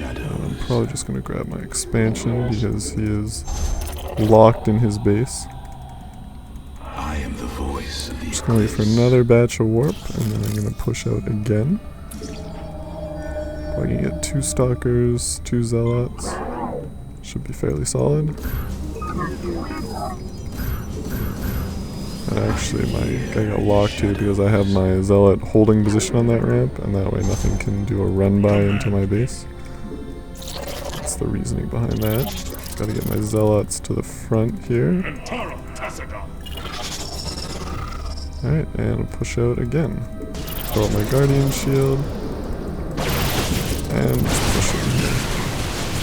I'm probably just going to grab my expansion because he is locked in his base. I'm just going to wait for another batch of warp, and then I'm going to push out again. I can get 2 stalkers, 2 zealots. Should be fairly solid. And actually my guy got locked here because I have my zealot holding position on that ramp, and that way nothing can do a run by into my base. That's the reasoning behind that. Gotta get my zealots to the front here. Alright, and I'll push out again. Throw out my guardian shield. And just push it in here.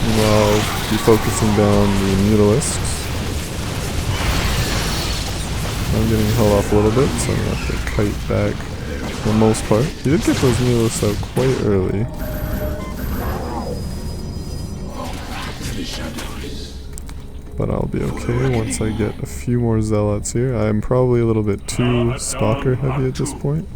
Meanwhile, I'll be focusing down the mutalisks. I'm getting held off a little bit, so I'm gonna have to kite back for the most part. He did get those mutalisks out quite early. But I'll be okay once I get a few more zealots here. I'm probably a little bit too stalker heavy at this point.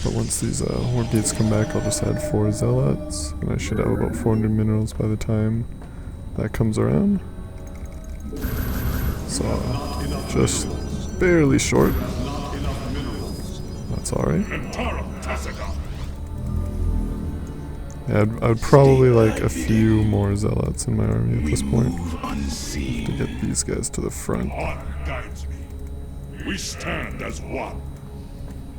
But once these warp gates come back, I'll just add 4 zealots, and I should have about 400 minerals by the time that comes around. So, just barely short. That's alright. Yeah, I'd probably like a few more zealots in my army at this point to get these guys to the front. We stand as one.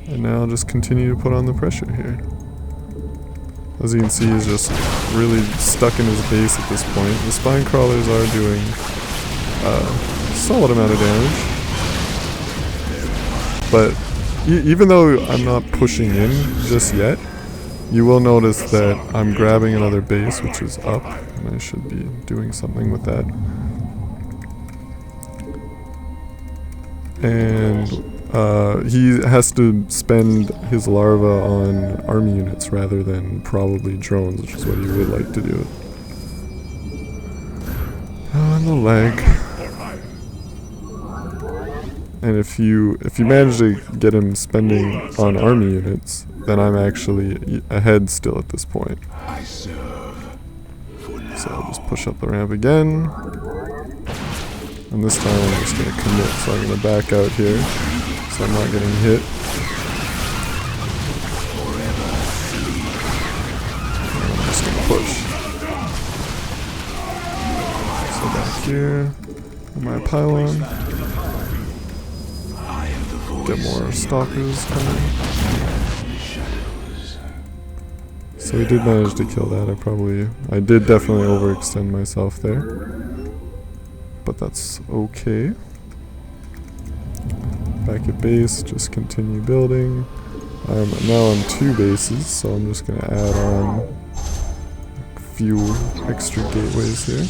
And now I'll just continue to put on the pressure here. As you can see, he's just really stuck in his base at this point. The spine crawlers are doing a solid amount of damage. But even though I'm not pushing in just yet, you will notice that I'm grabbing another base, which is up, and I should be doing something with that. And he has to spend his larva on army units rather than probably drones, which is what he would like to do. Oh, and the lag. And if you manage to get him spending on army units, then I'm actually ahead still at this point. So I'll just push up the ramp again. And this time I'm just going to commit, so I'm going to back out here, so I'm not getting hit. And I'm just going to push. So back here, my pylon. Get more stalkers coming. So we did manage to kill that. I did definitely overextend myself there. But that's okay. Back at base, just continue building. I'm now on 2 bases, so I'm just going to add on a few extra gateways here.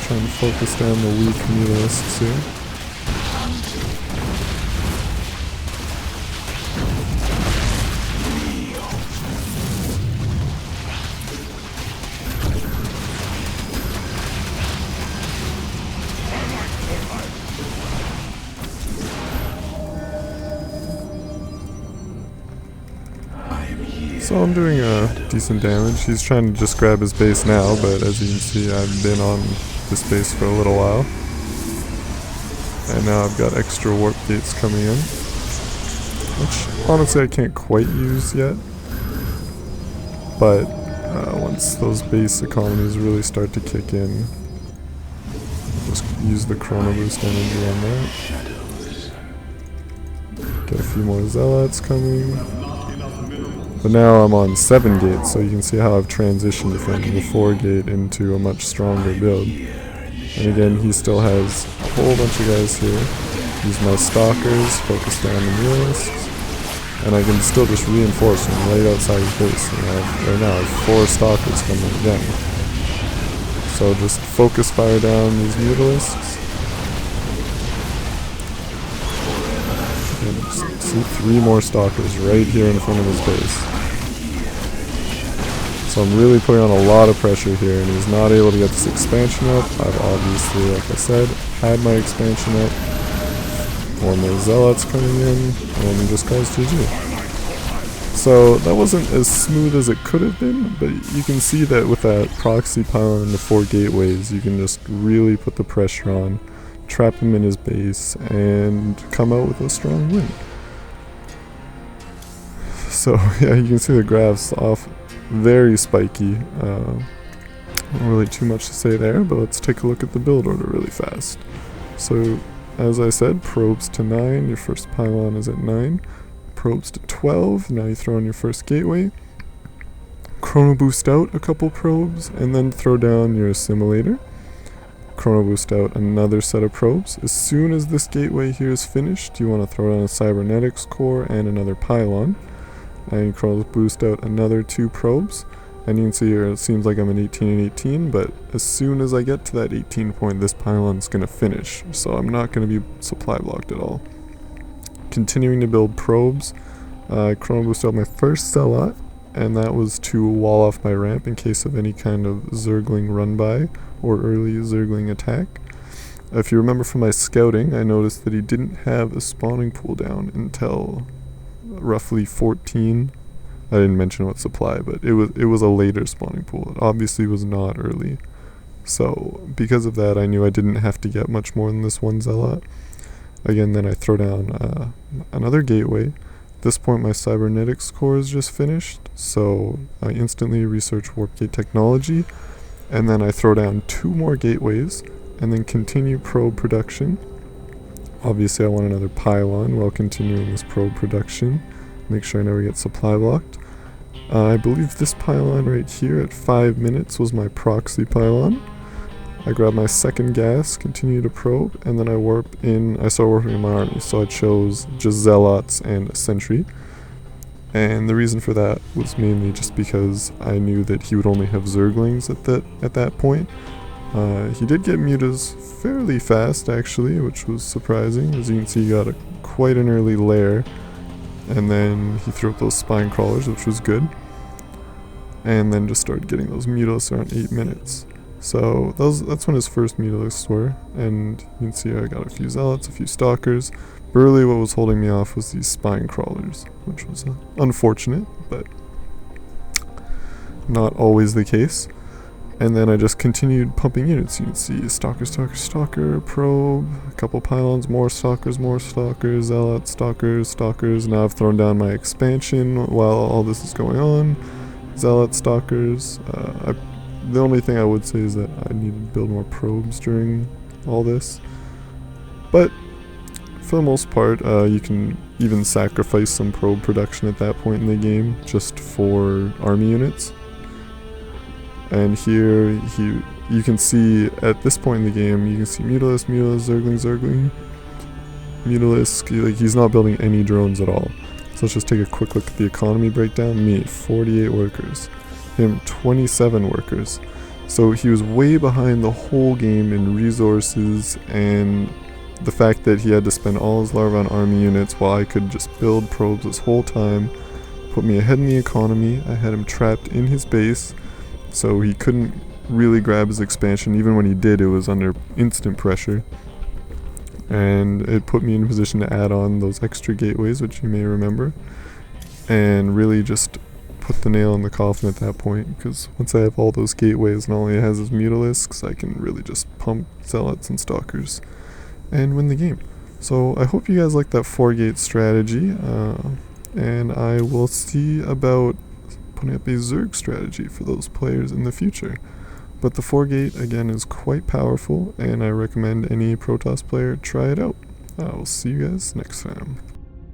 Trying to focus down the weak mutalisks here. So I'm doing decent damage. He's trying to just grab his base now, but as you can see, I've been on this base for a little while. And now I've got extra warp gates coming in, which honestly I can't quite use yet. But once those base economies really start to kick in, I'll just use the chrono boost energy on that. Get a few more zealots coming. But now I'm on 7 gates, so you can see how I've transitioned from the 4 gate into a much stronger build. And again, he still has a whole bunch of guys here. Use my stalkers, focus down the mutalisks, and I can still just reinforce him right outside his base. And right now I have 4 stalkers coming again. So just focus fire down these mutalisks. And see 3 more stalkers right here in front of his base. So I'm really putting on a lot of pressure here, and he's not able to get this expansion up. I've obviously, like I said, had my expansion up. More and more zealots coming in, and just calls GG. So that wasn't as smooth as it could have been, but you can see that with that proxy pylon and the 4 gateways, you can just really put the pressure on, trap him in his base, and come out with a strong win. So yeah, you can see the graphs off, very spiky. Not really too much to say there, but let's take a look at the build order really fast. So as I said, probes to 9, your first pylon is at 9. Probes to 12, now you throw in your first gateway. Chrono boost out a couple probes, and then throw down your assimilator. Chrono boost out another set of probes. As soon as this gateway here is finished, you want to throw down a cybernetics core and another pylon. And you chrono boost out another 2 probes. And you can see here it seems like I'm at 18 and 18, but as soon as I get to that 18 point, this pylon's going to finish. So I'm not going to be supply blocked at all. Continuing to build probes, I chrono boost out my first zealot, and that was to wall off my ramp in case of any kind of zergling run by or early zergling attack. If you remember from my scouting, I noticed that he didn't have a spawning pool down until roughly 14. I didn't mention what supply, but it was a later spawning pool. It obviously was not early. So because of that, I knew I didn't have to get much more than this one zealot. Again, then I throw down another gateway. At this point, my cybernetics core is just finished, so I instantly research warp gate technology, and then I throw down 2 more gateways, and then continue probe production. Obviously, I want another pylon while continuing this probe production. Make sure I never get supply blocked. I believe this pylon right here at 5 minutes was my proxy pylon. I grab my second gas, continue to probe, and then I start warping in my army. So I chose just zealots and a sentry. And the reason for that was mainly just because I knew that he would only have zerglings at that point. He did get mutas fairly fast actually, which was surprising. As you can see, he got quite an early lair. And then he threw up those spine crawlers, which was good. And then just started getting those mutalisks around 8 minutes. So that's when his first mutalisks were, and you can see I got a few zealots, a few stalkers. But really what was holding me off was these spine crawlers, which was unfortunate, but not always the case. And then I just continued pumping units. You can see stalker, probe, a couple pylons, more stalkers, zealots, stalkers. Now I've thrown down my expansion while all this is going on. Zealot, stalkers. The only thing I would say is that I need to build more probes during all this. But for the most part, you can even sacrifice some probe production at that point in the game just for army units. And here you can see at this point in the game, you can see mutalisk, zergling. Mutalisk, like, he's not building any drones at all. So let's just take a quick look at the economy breakdown. Me, 48 workers. Him, 27 workers. So he was way behind the whole game in resources, and the fact that he had to spend all his larva on army units while I could just build probes this whole time put me ahead in the economy. I had him trapped in his base, so he couldn't really grab his expansion. Even when he did, it was under instant pressure. And it put me in a position to add on those extra gateways, which you may remember, and really just put the nail in the coffin at that point, because once I have all those gateways and all he has is mutalisks, I can really just pump zealots and stalkers and win the game. So I hope you guys like that 4-gate strategy, and I will see about putting up a Zerg strategy for those players in the future. But the 4-gate, again, is quite powerful, and I recommend any Protoss player try it out. I'll see you guys next time.